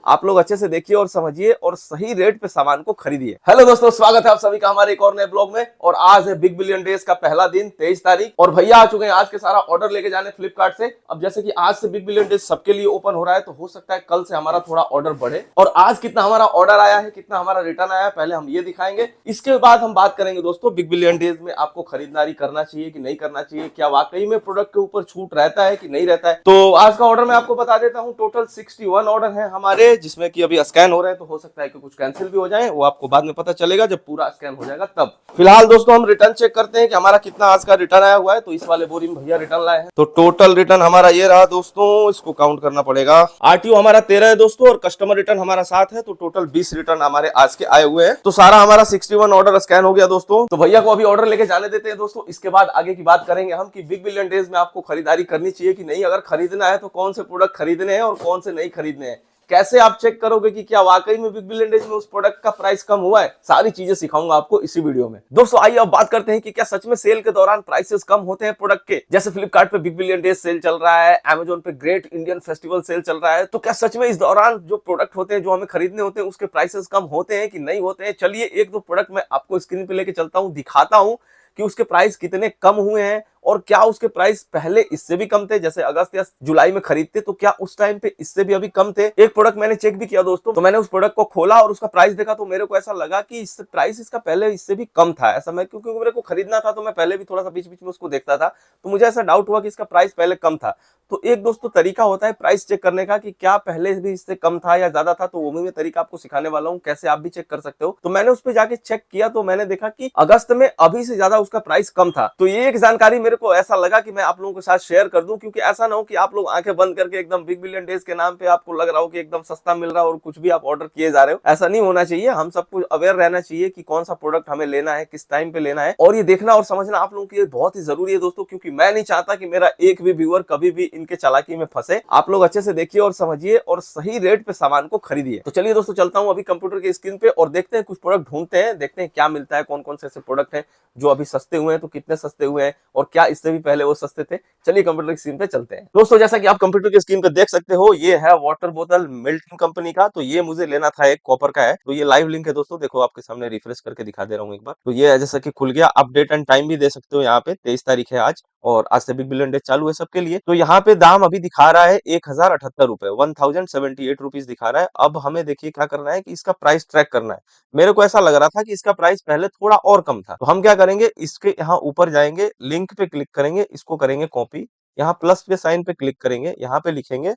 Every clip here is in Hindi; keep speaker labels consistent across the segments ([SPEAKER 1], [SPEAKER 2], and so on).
[SPEAKER 1] आप लोग अच्छे से देखिए और समझिए और सही रेट पे सामान को खरीदिए। हेलो दोस्तों, स्वागत है आप सभी का हमारे एक और नए ब्लॉग में। और आज है बिग बिलियन डेज का पहला दिन, 23 तारीख, और भैया आ चुके हैं आज के सारा ऑर्डर लेके जाने फ्लिपकार्ट से। अब जैसे कि आज से बिग बिलियन डेज सबके लिए ओपन हो रहा है, तो हो सकता है कल से हमारा थोड़ा ऑर्डर बढ़े। और आज कितना हमारा ऑर्डर आया है, कितना हमारा रिटर्न आया है, पहले हम ये दिखाएंगे। इसके बाद हम बात करेंगे दोस्तों बिग बिलियन डेज में आपको खरीदारी करना चाहिए कि नहीं करना चाहिए, क्या वाकई में प्रोडक्ट के ऊपर छूट रहता है कि नहीं रहता है। तो आज का ऑर्डर मैं आपको बता देता हूँ। टोटल 61 ऑर्डर है हमारे, जिसमें कि अभी स्कैन हो रहे हैं, तो हो सकता है कि कुछ कैंसिल भी हो जाए। वो आपको बाद में पता चलेगा जब पूरा स्कैन हो जाएगा तब। फिलहाल दोस्तों हम रिटर्न चेक करते हैं कि हमारा कितना आज का रिटर्न आया हुआ है। तो इस वाले बोरी में भैया रिटर्न लाए हैं। तो टोटल रिटर्न हमारा ये रहा दोस्तों, इसको काउंट करना पड़ेगा। आरटीओ हमारा 13 है दोस्तों, और कस्टमर रिटर्न हमारा 7 है। तो टोटल 20 रिटर्न हमारे आज के आए हुए हैं। तो सारा हमारा 61 ऑर्डर स्कैन हो गया दोस्तों। तो भैया को अभी ऑर्डर लेके जाने देते हैं दोस्तों। इसके बाद आगे की बात करेंगे हम कि बिग बिलियन डेज में आपको खरीदारी करनी चाहिए कि नहीं। अगर खरीदना है तो कौन से प्रोडक्ट खरीदने हैं और कौन से नहीं खरीदने हैं, कैसे आप चेक करोगे कि क्या वाकई में बिग बिलियन डेज में उस प्रोडक्ट का प्राइस कम हुआ है, सारी चीजें सिखाऊंगा आपको इसी वीडियो में। दोस्तों आइए अब बात करते हैं कि क्या सच में सेल के दौरान प्राइसेस कम होते हैं प्रोडक्ट के। जैसे फ्लिपकार्ट पे बिग बिलियन डेज सेल चल रहा है, अमेजोन पे ग्रेट इंडियन फेस्टिवल सेल चल रहा है, तो क्या सच में इस दौरान जो प्रोडक्ट होते हैं, जो हमें खरीदने होते हैं, उसके प्राइसेस कम होते हैं कि नहीं होते हैं। चलिए एक दो प्रोडक्ट मैं आपको स्क्रीन पे लेके चलता हूँ, दिखाता हूँ कि उसके प्राइस कितने कम हुए हैं और क्या उसके प्राइस पहले इससे भी कम थे। जैसे अगस्त या जुलाई में खरीदते तो क्या उस टाइम पे इससे भी अभी कम थे। एक प्रोडक्ट मैंने चेक भी किया दोस्तों, तो मैंने उस प्रोडक्ट को खोला और उसका प्राइस देखा, तो मेरे को ऐसा लगा कि इससे प्राइस इसका पहले इससे भी कम था। ऐसा मैं, क्योंकि मेरे को खरीदना था, तो मैं पहले भी थोड़ा सा बीच बीच में उसको देखता था, तो मुझे ऐसा डाउट हुआ कि इसका प्राइस पहले कम था। तो एक दोस्तों तरीका होता है प्राइस चेक करने का कि क्या पहले भी इससे कम था या ज्यादा था। तो वो भी मैं तरीका आपको सिखाने वाला हूँ, कैसे आप भी चेक कर सकते हो। तो मैंने उस पर जाके चेक किया, तो मैंने देखा कि अगस्त में अभी से ज्यादा उसका प्राइस कम था। तो ये एक जानकारी मेरे को ऐसा लगा कि मैं आप लोगों के साथ शेयर कर दूं, क्योंकि ऐसा ना हो कि आप लोग आंखें बंद करके एकदम बिग बिलियन डेज के नाम पे आपको लग रहा हो कि एकदम सस्ता मिल रहा हो और कुछ भी आप ऑर्डर किए जा रहे हो। ऐसा नहीं होना चाहिए। हम सबको अवेयर रहना चाहिए कि कौन सा प्रोडक्ट हमें लेना है, किस टाइम पे लेना है, और ये देखना और समझना आप लोगों के लिए बहुत ही जरूरी है दोस्तों। क्योंकि मैं नहीं चाहता कि मेरा एक भी व्यूअर कभी भी इनके चालाकी में फंसे। आप लोग अच्छे से देखिए और समझिए और सही रेट पे सामान को खरीदिए। तो चलिए दोस्तों चलता हूं अभी कंप्यूटर की स्क्रीन पे और देखते हैं, कुछ प्रोडक्ट ढूंढते हैं, देखते हैं क्या मिलता है, कौन कौन से ऐसे प्रोडक्ट हैं जो अभी सस्ते हुए हैं, तो कितने सस्ते हुए हैं और क्या इससे भी पहले वो सस्ते थे। चलिए कंप्यूटर की स्क्रीन पे चलते हैं दोस्तों। जैसा कि आप कंप्यूटर की स्क्रीन पे देख सकते हो, ये है वाटर बोतल मिल्टन कंपनी का। तो ये मुझे लेना था, एक कॉपर का है। तो ये लाइव लिंक है दोस्तों, देखो आपके सामने रिफ्रेश करके दिखा दे रहा हूँ एक बार। तो ये जैसा कि खुल गया। अपडेट एंड टाइम भी दे सकते हो यहाँ पे, 23 तारीख है आज, और आज से बिग बिलियन डे चालू है सबके लिए। तो यहाँ पे दाम अभी दिखा रहा है 1078 रुपए, 1078 दिखा रहा है। अब हमें देखिए क्या करना है कि इसका प्राइस ट्रैक करना है। मेरे को ऐसा लग रहा था कि इसका प्राइस पहले थोड़ा और कम था। तो हम क्या करेंगे, इसके यहाँ ऊपर जाएंगे, लिंक पे क्लिक करेंगे, इसको करेंगे कॉपी, यहाँ प्लस के साइन पे क्लिक करेंगे, यहाँ पे लिखेंगे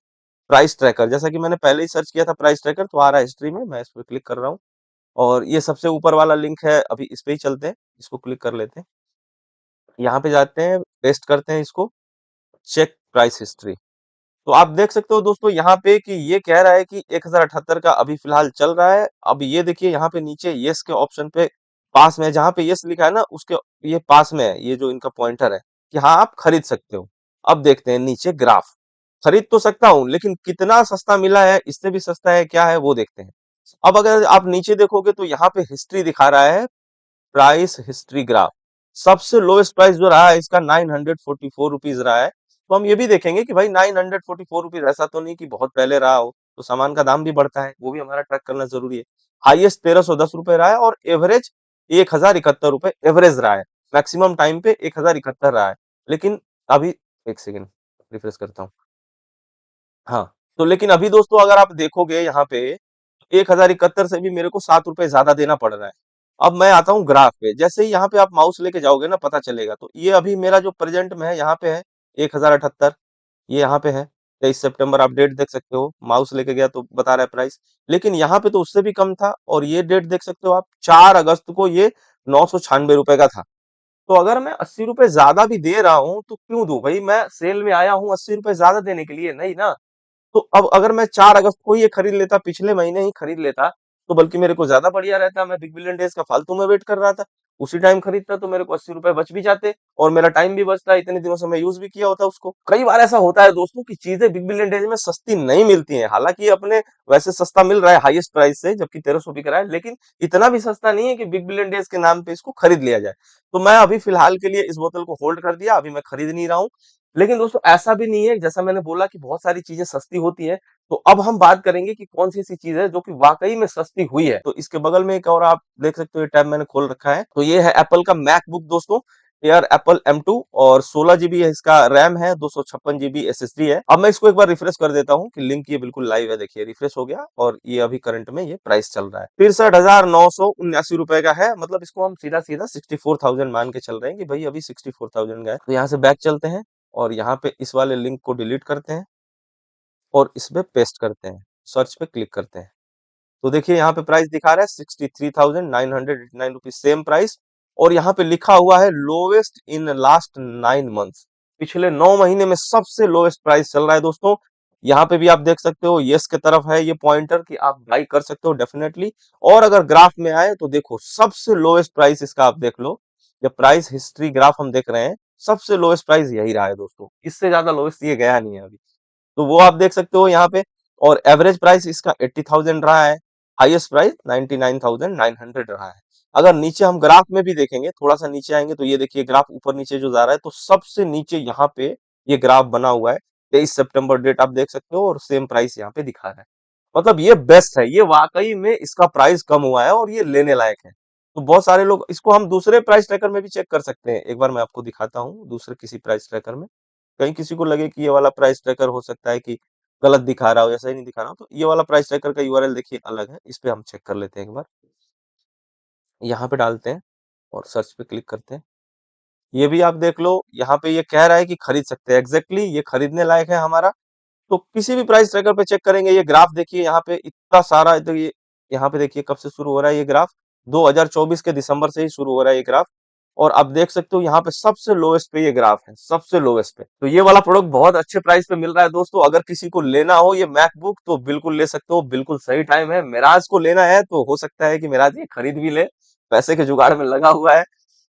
[SPEAKER 1] प्राइस ट्रैकर। जैसा कि मैंने पहले ही सर्च किया था प्राइस ट्रैकर, तो आ रहा है हिस्ट्री में। मैं इस पे क्लिक कर रहा हूँ और ये सबसे ऊपर वाला लिंक है, अभी इस पे ही चलते हैं, इसको क्लिक कर लेते हैं। यहाँ पे जाते हैं, पेस्ट करते हैं इसको, चेक प्राइस हिस्ट्री। तो आप देख सकते हो दोस्तों यहाँ पे कि ये कह रहा है कि 1078 का अभी फिलहाल चल रहा है। अब ये देखिए यहाँ पे नीचे यस के ऑप्शन पे पास में, जहाँ पे यस लिखा है ना, उसके ये पास में है, ये जो इनका पॉइंटर है कि हाँ आप खरीद सकते हो। अब देखते हैं नीचे ग्राफ। खरीद तो सकता हूँ, लेकिन कितना सस्ता मिला है, इससे भी सस्ता है क्या है वो देखते हैं। अब अगर आप नीचे देखोगे तो यहाँ पे हिस्ट्री दिखा रहा है, प्राइस हिस्ट्री ग्राफ। सबसे लोएस्ट प्राइस जो रहा है इसका 944 रुपीज रहा है। तो हम ये भी देखेंगे कि भाई 944 रुपीज, ऐसा तो नहीं कि बहुत पहले रहा हो, तो सामान का दाम भी बढ़ता है, वो भी हमारा ट्रैक करना जरूरी है। हाईएस्ट 1310 रुपए रहा है और एवरेज 1071 रुपए एवरेज रहा है। मैक्सिमम टाइम पे 1071 रहा है। लेकिन अभी एक सेकेंड रिफ्रेश करता हूँ। हाँ, तो लेकिन अभी दोस्तों अगर आप देखोगे यहाँ पे 1071 से भी मेरे को 7 रुपए ज्यादा देना पड़ रहा है। अब मैं आता हूँ ग्राफ पे। जैसे ही यहाँ पे आप माउस लेके जाओगे ना, पता चलेगा। तो ये अभी मेरा जो प्रेजेंट में है यहाँ पे है 1078, ये यहाँ पे है 23 सितंबर। आप डेट देख सकते हो, माउस लेके गया तो बता रहा है प्राइस। लेकिन यहाँ पे तो उससे भी कम था, और ये डेट देख सकते हो आप, 4 अगस्त को ये 996 रुपए का था। तो अगर मैं 80 रुपए ज्यादा भी दे रहा हूँ तो क्यों दूं भाई, मैं सेल में आया हूँ 80 रुपए ज्यादा देने के लिए नहीं ना। तो अब अगर मैं 4 अगस्त को ये खरीद लेता, पिछले महीने ही खरीद लेता, तो बल्कि मेरे को ज्यादा बढ़िया रहता। मैं बिग बिलियन डेज का फालतू में वेट कर रहा था, उसी टाइम खरीदता तो मेरे को 80 रुपए बच भी जाते और मेरा टाइम भी बचता। इतने दिनों से मैं यूज भी किया होता उसको। कई बार ऐसा होता है दोस्तों कि चीजें बिग बिलियन डेज में सस्ती नहीं मिलती हैं। हालांकि ये अपने वैसे सस्ता मिल रहा है हाईएस्ट प्राइस से, जबकि 1300 बिक रहा है, लेकिन इतना भी सस्ता नहीं है कि बिग बिलियन डेज के नाम पे इसको खरीद लिया जाए। तो मैं अभी फिलहाल के लिए इस बोतल को होल्ड कर दिया, अभी मैं खरीद नहीं रहा हूँ। लेकिन दोस्तों ऐसा भी नहीं है, जैसा मैंने बोला कि बहुत सारी चीजें सस्ती होती हैं। तो अब हम बात करेंगे कि कौन सी ऐसी चीज है जो कि वाकई में सस्ती हुई है। तो इसके बगल में एक और आप देख सकते हो, ये टैब मैंने खोल रखा है। तो ये है एप्पल का मैकबुक दोस्तों, एयर एप्पल M2, और 16 GB है इसका रैम है, 256 GB SSD है। अब मैं इसको एक बार रिफ्रेश कर देता हूँ कि लिंक ये बिल्कुल लाइव है। देखिए रिफ्रेश हो गया और ये अभी करंट में ये प्राइस चल रहा है 63,979 रुपए का है। मतलब इसको हम सीधा सीधा 64,000 मान के चल रहे हैं कि भाई अभी 64,000 का है। तो यहाँ से बैक चलते हैं और यहाँ पे इस वाले लिंक को डिलीट करते हैं और इसमें पेस्ट करते हैं, सर्च पे क्लिक करते हैं। तो देखिए यहाँ पे प्राइस दिखा रहा है 63,989 रुपीज, सेम प्राइस। और यहाँ पे लिखा हुआ है लोवेस्ट इन लास्ट 9 मंथ्स, पिछले 9 महीने में सबसे लोवेस्ट प्राइस चल रहा है दोस्तों। यहाँ पे भी आप देख सकते हो, यस के तरफ है ये पॉइंटर कि आप बाई कर सकते हो डेफिनेटली। और अगर ग्राफ में आए तो देखो सबसे लोवेस्ट प्राइस इसका आप देख लो, जब प्राइस हिस्ट्री ग्राफ हम देख रहे हैं, सबसे लोवेस्ट प्राइस यही रहा है दोस्तों, इससे ज्यादा लोवेस्ट ये गया नहीं है अभी। तो वो आप देख सकते हो यहाँ पे। और एवरेज प्राइस इसका 80,000 रहा है, हाईएस्ट प्राइस 99,900 रहा है। अगर नीचे हम ग्राफ में भी देखेंगे, थोड़ा सा नीचे आएंगे, तो ये देखिए ग्राफ ऊपर नीचे जो जा रहा है, तो सबसे नीचे यहाँ पे ये ग्राफ बना हुआ है, 23 सितंबर डेट आप देख सकते हो, और सेम प्राइस यहाँ पे दिखा रहा है। मतलब ये बेस्ट है, ये वाकई में इसका प्राइस कम हुआ है और ये लेने लायक है। तो बहुत सारे लोग इसको, हम दूसरे प्राइस ट्रैकर में भी चेक कर सकते हैं। एक बार मैं आपको दिखाता हूँ दूसरे किसी प्राइस ट्रैकर में, कहीं किसी को लगे कि ये वाला प्राइस ट्रैकर हो सकता है कि गलत दिखा रहा हो या सही नहीं दिखा रहा हो, तो ये वाला प्राइस ट्रैकर का यूआरएल देखिए अलग है, इस पे हम चेक कर लेते हैं एक बार। यहाँ पे डालते हैं और सर्च पे क्लिक करते हैं। ये भी आप देख लो, यहाँ पे ये कह रहा है कि खरीद सकते हैं, एग्जैक्टली ये खरीदने लायक है हमारा। तो किसी भी प्राइस ट्रैकर पे चेक करेंगे, ये ग्राफ देखिए यहाँ पे इतना सारा, तो ये यहाँ पे देखिए कब से शुरू हो रहा है ये ग्राफ, 2024 के दिसंबर से ही शुरू हो रहा है ये ग्राफ। और आप देख सकते हो यहाँ पे सबसे लोएस्ट पे ये ग्राफ है, सबसे लोएस्ट पे। तो ये वाला प्रोडक्ट बहुत अच्छे प्राइस पे मिल रहा है दोस्तों। अगर किसी को लेना हो ये मैकबुक तो बिल्कुल ले सकते हो, बिल्कुल सही टाइम है। मिराज को लेना है तो हो सकता है कि मिराज ये खरीद भी ले, पैसे के जुगाड़ में लगा हुआ है।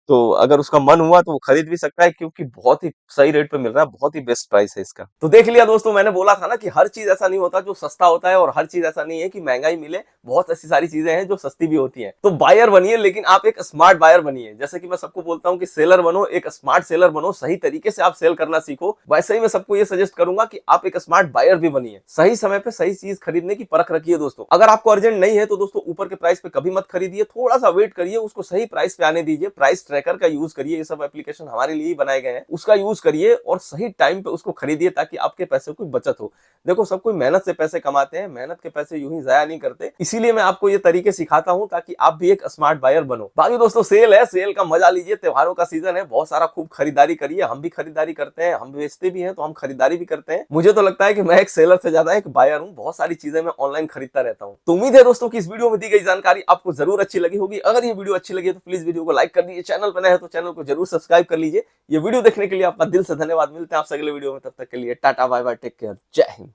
[SPEAKER 1] तो अगर उसका मन हुआ तो वो खरीद भी सकता है, क्योंकि बहुत ही सही रेट पे मिल रहा है, बहुत ही बेस्ट प्राइस है इसका। तो देख लिया दोस्तों, मैंने बोला था ना कि हर चीज ऐसा नहीं होता जो सस्ता होता है, और हर चीज ऐसा नहीं है कि महंगाई मिले। बहुत ऐसी सारी चीजें हैं जो सस्ती भी होती हैं। तो बायर बनिए, लेकिन आप एक स्मार्ट बायर बनिए। जैसे कि मैं सबको बोलता हूं कि सेलर बनो, एक स्मार्ट सेलर बनो, सही तरीके से आप सेल करना सीखो। वैसे ही मैं सबको ये सजेस्ट करूंगा कि आप एक स्मार्ट बायर भी बनिए। सही समय पे सही चीज खरीदने की परख रखिए दोस्तों। अगर आपको अर्जेंट नहीं है तो दोस्तों ऊपर के प्राइस पे कभी मत खरीदिए, थोड़ा सा वेट करिए, उसको सही प्राइस पे आने दीजिए। प्राइस ट्रैकर का यूज करिए, ये सब एप्लीकेशन हमारे लिए ही बनाए गए हैं, उसका यूज करिए और सही टाइम पे उसको खरीदिए, ताकि आपके पैसे की बचत हो। देखो सब कोई मेहनत से पैसे कमाते हैं, मेहनत के पैसे यूं ही जाया नहीं करते। इसीलिए मैं आपको ये तरीके सिखाता हूं ताकि आप भी एक स्मार्ट बायर बनो। बाकी दोस्तों सेल है, सेल का मजा लीजिए, त्योहारों का सीजन है, बहुत सारा खूब खरीदारी करिए। हम भी खरीदारी करते हैं, हम बेचते भी हैं तो हम खरीदारी भी करते हैं। मुझे तो लगता है कि मैं एक सेलर से ज्यादा एक बायर हूं, बहुत सारी चीजें मैं ऑनलाइन खरीदता रहता हूं। तो उम्मीद है दोस्तों कि इस वीडियो में दी गई जानकारी आपको जरूर अच्छी लगी होगी। अगर ये वीडियो अच्छी लगी तो प्लीज वीडियो को लाइक कर दीजिए, चैनल पर नए हैं तो चैनल को जरूर सब्सक्राइब कर लीजिए। ये वीडियो देखने के लिए आपका दिल से धन्यवाद। मिलते हैं आपसे अगले वीडियो में, तब तक के लिए tata bye bye, take care, जय हिंद।